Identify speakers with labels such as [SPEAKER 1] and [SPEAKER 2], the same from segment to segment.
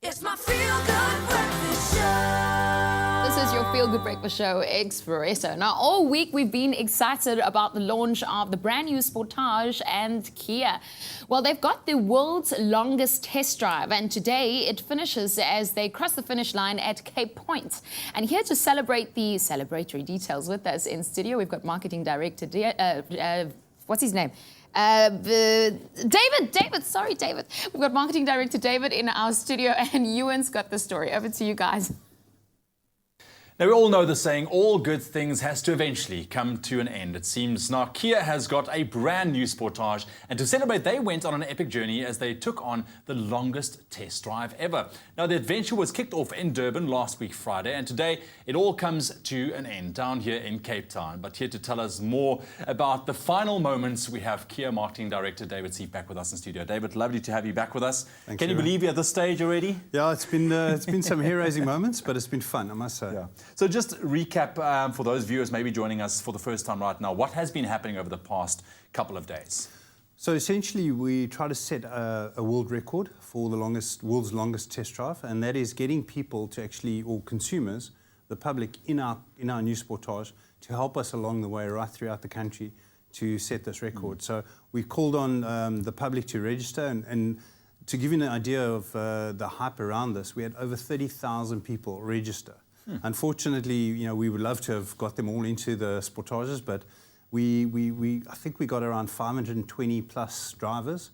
[SPEAKER 1] It's my feel-good breakfast show.
[SPEAKER 2] This is your feel-good breakfast show, Espresso. Now, all week we've been excited about the launch of the brand new Sportage and Kia. Well, they've got the world's longest test drive, and today it finishes as they cross the finish line at Cape Point. And here to celebrate the celebratory details with us in studio, we've got marketing director, what's his name? David. We've got marketing director David in our studio, and Ewan's got the story. Over to you guys.
[SPEAKER 3] Now, we all know the saying, all good things has to eventually come to an end. It seems now Kia has got a brand new Sportage, and to celebrate, they went on an epic journey as they took on the longest test drive ever. Now, the adventure was kicked off in Durban last week, Friday, and today it all comes to an end down here in Cape Town. But here to tell us more about the final moments, we have Kia Marketing Director David Seif back with us in studio. David, lovely to have you back with us.
[SPEAKER 4] Thank
[SPEAKER 3] Can you believe you're at this stage already?
[SPEAKER 4] Yeah, it's been some hair-raising moments, but it's been fun, I must say.
[SPEAKER 3] Yeah. So just recap for those viewers maybe joining us for the first time right now, what has been happening over the past couple of days?
[SPEAKER 4] So essentially, we try to set a world record for the world's longest test drive, and that is getting people to actually, or consumers, the public, in our new Sportage to help us along the way right throughout the country to set this record. So we called on the public to register, and to give you an idea of the hype around this, we had over 30,000 people register. Unfortunately, we would love to have got them all into the Sportages, but I think we got around 520 plus drivers,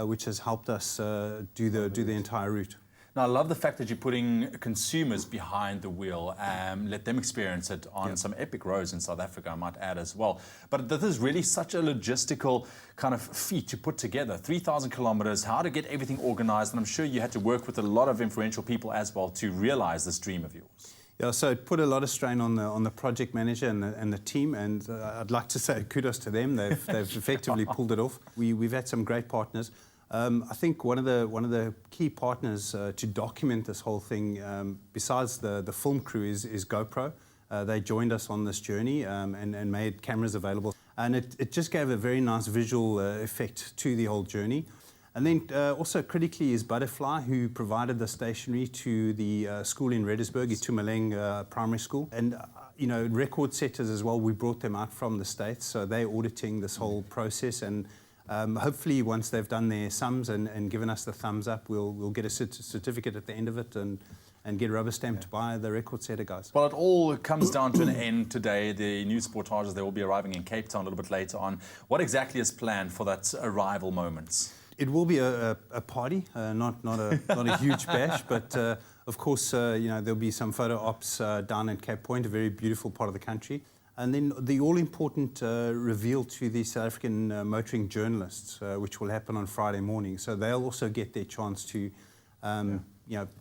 [SPEAKER 4] which has helped us do the entire route.
[SPEAKER 3] Now, I love the fact that you're putting consumers behind the wheel and let them experience it on some epic roads in South Africa, I might add as well. But this is really such a logistical kind of feat to put together. 3,000 kilometers, how to get everything organized. And I'm sure you had to work with a lot of influential people as well to realize this dream of yours.
[SPEAKER 4] Yeah, so it put a lot of strain on the project manager and the team, and I'd like to say kudos to them. They've effectively pulled it off. We've had some great partners. I think one of the key partners to document this whole thing, besides the film crew, is GoPro. They joined us on this journey and made cameras available, and it just gave a very nice visual effect to the whole journey. And then also critically is Butterfly, who provided the stationery to the school in Reddersburg, Itumeleng Primary School. And, RecordSetters as well, we brought them out from the States, so they're auditing this whole process. And hopefully once they've done their sums and given us the thumbs up, we'll get a certificate at the end of it and get rubber stamped by the RecordSetter guys.
[SPEAKER 3] Well, it all comes down to an end today. The new Sportages, they will be arriving in Cape Town a little bit later on. What exactly is planned for that arrival moments?
[SPEAKER 4] It will be a party, not a huge bash, but of course, there'll be some photo ops down at Cape Point, a very beautiful part of the country. And then the all-important reveal to the South African motoring journalists, which will happen on Friday morning. So they'll also get their chance to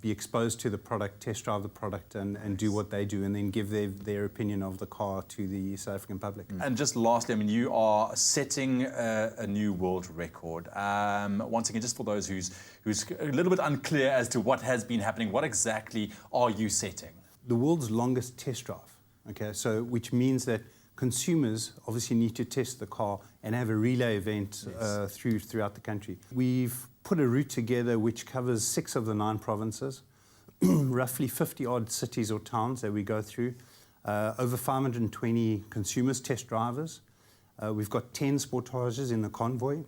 [SPEAKER 4] be exposed to the product, test drive the product, and do what they do, and then give their opinion of the car to the South African public.
[SPEAKER 3] And just lastly, I mean, you are setting a new world record. Once again, just for those who's a little bit unclear as to what has been happening, what exactly are you setting?
[SPEAKER 4] The world's longest test drive. Okay, so which means that consumers obviously need to test the car and have a relay event throughout the country. We've put a route together which covers 6 of the 9 provinces, roughly 50-odd cities or towns that we go through, over 520 consumers, test drivers. We've got 10 Sportages in the convoy.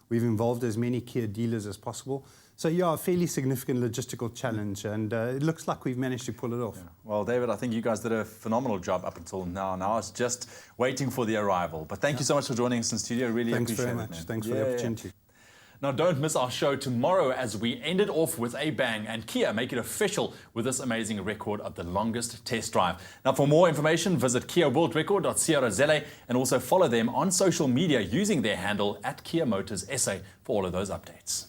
[SPEAKER 4] We've involved as many Kia dealers as possible. So, yeah, a fairly significant logistical challenge, and it looks like we've managed to pull it off.
[SPEAKER 3] Yeah. Well, David, I think you guys did a phenomenal job up until now. Now it's just waiting for the arrival. But thank you so much for joining us in studio. Really appreciate it.
[SPEAKER 4] Thanks very much. Thanks for the opportunity.
[SPEAKER 3] Now, don't miss our show tomorrow as we end it off with a bang, and Kia make it official with this amazing record of the longest test drive. Now, for more information, visit kiaworldrecord.co.za and also follow them on social media using their handle @KiaMotorsSA for all of those updates.